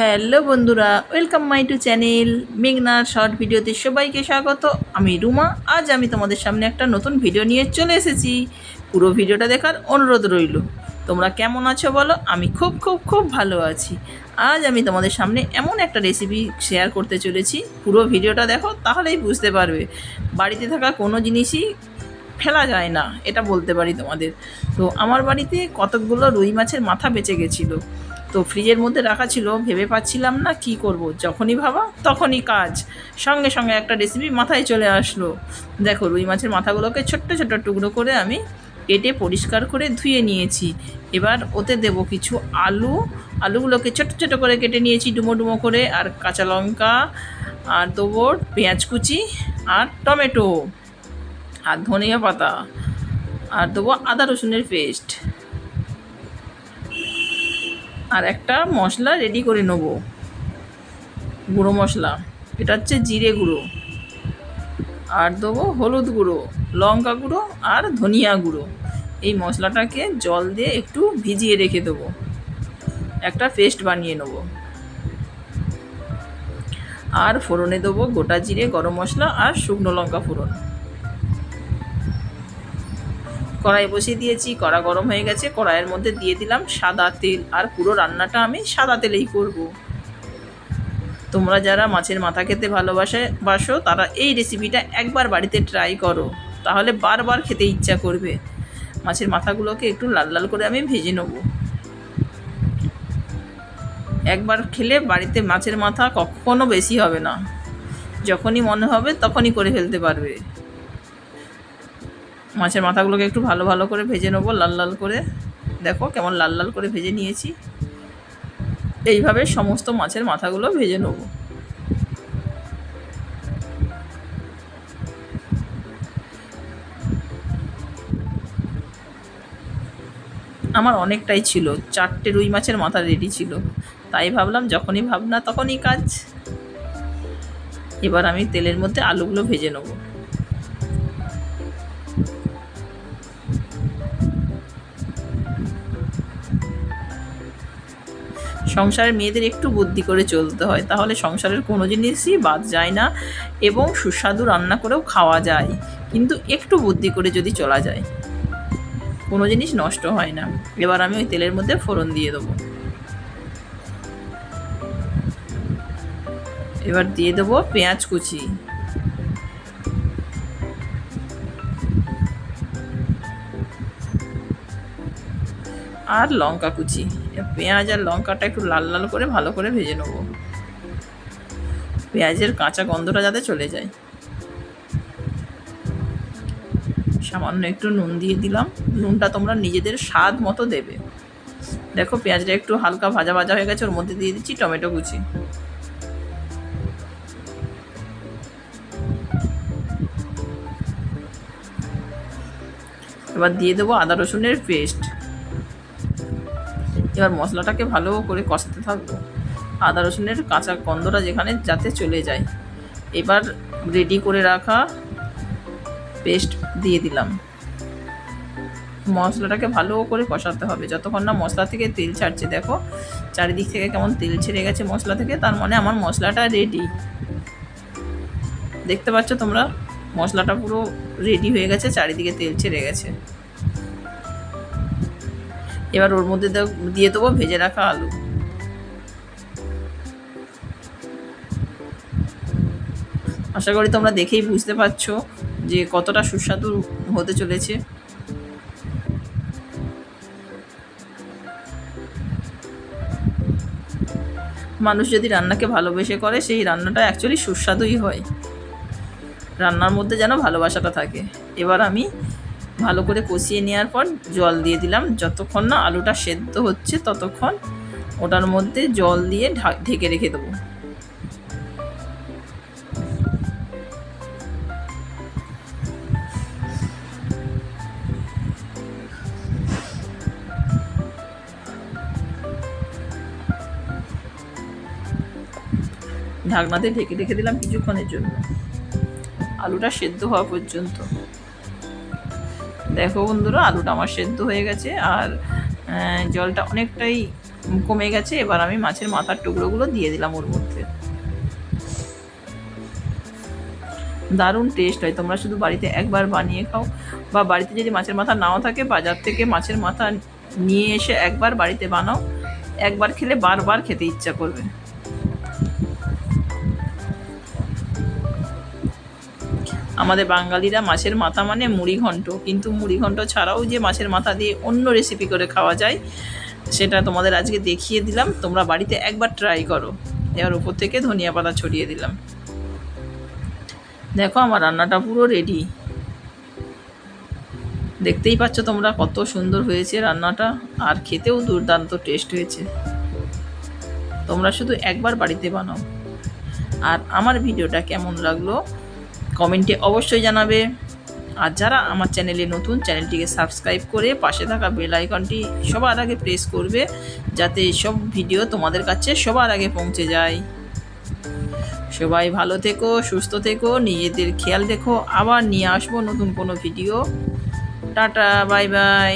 Hello বন্ধুরা, welcome my to channel মেঘনার short ভিডিওতে সবাইকে স্বাগত। আমি রুমা। আজ আমি তোমাদের সামনে একটা নতুন ভিডিও নিয়ে চলে এসেছি। পুরো ভিডিওটা দেখার অনুরোধ রইল। তোমরা কেমন আছো বলো? আমি খুব খুব খুব ভালো আছি। আজ আমি তোমাদের সামনে এমন একটা রেসিপি শেয়ার করতে চলেছি, পুরো ভিডিওটা দেখো তাহলেই বুঝতে পারবে। বাড়িতে থাকা কোনো জিনিসই ফেলা যায় না, এটা বলতে পারি তোমাদের। তো আমার বাড়িতে কতকগুলো রুই মাছের মাথা বেঁচে গেছিলো, তো ফ্রিজের মধ্যে রাখা ছিল, ভেবে পাচ্ছিলাম না কি করব। যখনই ভাবা তখনই কাজ, সঙ্গে সঙ্গে একটা রেসিপি মাথায় চলে আসলো। দেখো, রুই মাছের মাথাগুলোকে ছোট্ট ছোট্ট টুকরো করে আমি কেটে পরিষ্কার করে ধুয়ে নিয়েছি। এবার ওতে দেব কিছু আলুগুলোকে ছোট ছোট করে কেটে নিয়েছি ডুমো ডুমো করে, আর কাঁচা লঙ্কা, আর দেবো পেঁয়াজ কুচি, আর টমেটো, আর ধনিয়া পাতা, আর দেবো আদা রসুনের পেস্ট, আর একটা মশলা রেডি করে নেব, গুঁড়ো মশলা। এটা হচ্ছে জিরে গুঁড়ো, আর দেবো হলুদ গুঁড়ো, লঙ্কা গুঁড়ো, আর ধনিয়া গুঁড়ো। এই মশলাটাকে জল দিয়ে একটু ভিজিয়ে রেখে দেবো, একটা পেস্ট বানিয়ে নেব। আর ফোড়নে দেবো গোটা জিরে, গরম মশলা, আর শুকনো লঙ্কা ফোড়ন। কড়াই বসিয়ে দিয়েছি, কড়া গরম হয়ে গেছে। কড়াইয়ের মধ্যে দিয়ে দিলাম সাদা তেল, আর পুরো রান্নাটা আমি সাদা তেলেই করব। তোমরা যারা মাছের মাথা খেতে ভালোবাসো তারা এই রেসিপিটা একবার বাড়িতে ট্রাই করো, তাহলে বারবার খেতে ইচ্ছা করবে। মাছের মাথাগুলোকে একটু লাল লাল করে আমি ভেজে নেব। একবার খেলে বাড়িতে মাছের মাথা কখনো বেশি হবে না, যখনই মনে হবে তখনই করে ফেলতে পারবে। মাছের মাথাগুলোকে একটু ভালো ভালো করে ভেজে নেবো, লাল লাল করে। দেখো কেমন লাল লাল করে ভেজে নিয়েছি। এইভাবে সমস্ত মাছের মাথাগুলো ভেজে নেবো। আমার অনেকটাই ছিল, 4টে রুই মাছের মাথা রেডি ছিল, তাই ভাবলাম যখনই ভাবনা তখনই কাজ। এবার আমি তেলের মধ্যে আলুগুলো ভেজে নেব। সংসারের মেয়েদের একটু বুদ্ধি করে চলতে হয়, তাহলে সংসারের কোনো জিনিসই বাদ যায় না, এবং সুস্বাদু রান্না করেও খাওয়া যায়। কিন্তু একটু বুদ্ধি করে যদি চলা যায়, কোনো জিনিস নষ্ট হয় না। এবার আমি ওই তেলের মধ্যে ফোড়ন দিয়ে দেবো। এবার দিয়ে দেবো পেঁয়াজ কুচি, আর লঙ্কা কুচি। পেঁয়াজ আর লঙ্কাটা একটু লাল লাল করে ভালো করে ভেজে নেব, পেঁয়াজের কাঁচা গন্ধটা যাতে চলে যায়। সামান্য একটু নুন দিয়ে দিলাম, নুনটা তোমরা নিজেদের স্বাদ মতো দেবে। দেখো পেঁয়াজটা একটু হালকা ভাজা ভাজা হয়ে গেছে, ওর মধ্যে দিয়ে দিচ্ছি টমেটো কুচি। এবার দিয়ে দেবো আদা রসুনের পেস্ট। এবার মশলাটাকে ভালো করে কষাতে থাকবো, আদা রসুনের কাঁচা গন্ধটা যেখানে যাতে চলে যায়। এবার রেডি করে রাখা পেস্ট দিয়ে দিলাম। মশলাটাকে ভালো করে কষাতে হবে যতক্ষণ না মশলা থেকে তেল ছাড়ছে। দেখো চারিদিক থেকে কেমন তেল ছেড়ে গেছে মশলা থেকে, তার মানে আমার মশলাটা রেডি। দেখতে পাচ্ছ তোমরা, মশলাটা পুরো রেডি হয়ে গেছে, চারিদিকে তেল ছেড়ে গেছে। এবার ওর মধ্যে দিয়ে দেবো ভেজে রাখা আলু। আশা করি তোমরা দেখেই বুঝতে পারছো যে কতটা সুস্বাদু হতে চলেছে। মানুষ যদি রান্নাকে ভালোবেসে করে, সেই রান্নাটা অ্যাকচুয়ালি সুস্বাদুই হয়। রান্নার মধ্যে যেন ভালোবাসাটা থাকে। এবার আমি ভালো করে কষিয়ে নেওয়ার পর জল দিয়ে দিলাম। যতক্ষণ না আলুটা সেদ্ধ হচ্ছে ততক্ষণ ওটার মধ্যে জল দিয়ে ঢেকে রেখে দেবো। ঢাকনাতে ঢেকে রেখে দিলাম কিছুক্ষণের জন্য, আলুটা সেদ্ধ হওয়া পর্যন্ত। দেখো বন্ধুরা, আলুটা আমার সেদ্ধ হয়ে গেছে, আর জলটা অনেকটাই কমে গেছে। এবার আমি মাছের মাথার টুকরোগুলো দিয়ে দিলাম ওর মধ্যে। দারুণ টেস্ট হয়, তোমরা শুধু বাড়িতে একবার বানিয়ে খাও, বা বাড়িতে যদি মাছের মাথা নাও থাকে বাজার থেকে মাছের মাথা নিয়ে এসে একবার বাড়িতে বানাও, একবার খেলে বারবার খেতে ইচ্ছা করবে। আমাদের বাঙালিরা মাছের মাথা মানে মুড়ি ঘন্ট, কিন্তু মুড়ি ঘন্ট ছাড়াও যে মাছের মাথা দিয়ে অন্য রেসিপি করে খাওয়া যায় সেটা তোমাদের আজকে দেখিয়ে দিলাম। তোমরা বাড়িতে একবার ট্রাই করো। এবার উপর থেকে ধনিয়া পাতা ছড়িয়ে দিলাম। দেখো আমার রান্নাটা পুরো রেডি, দেখতেই পাচ্ছ তোমরা কত সুন্দর হয়েছে রান্নাটা, আর খেতেও দুর্দান্ত টেস্ট হয়েছে। তোমরা শুধু একবার বাড়িতে বানাও। আর আমার ভিডিওটা কেমন লাগলো কমেন্টে অবশ্যই জানাবে। আর যারা আমার চ্যানেলে নতুন, চ্যানেলটিকে সাবস্ক্রাইব করে পাশে থাকা বেল আইকনটি সবার আগে প্রেস করবে, যাতে সব ভিডিও তোমাদের কাছে সবার আগে পৌঁছে যায়। সবাই ভালো থেকো, সুস্থ থেকো, নিজেদের খেয়াল রেখো। আবার নিয়ে আসবো নতুন কোনো ভিডিও। Tata, bye bye.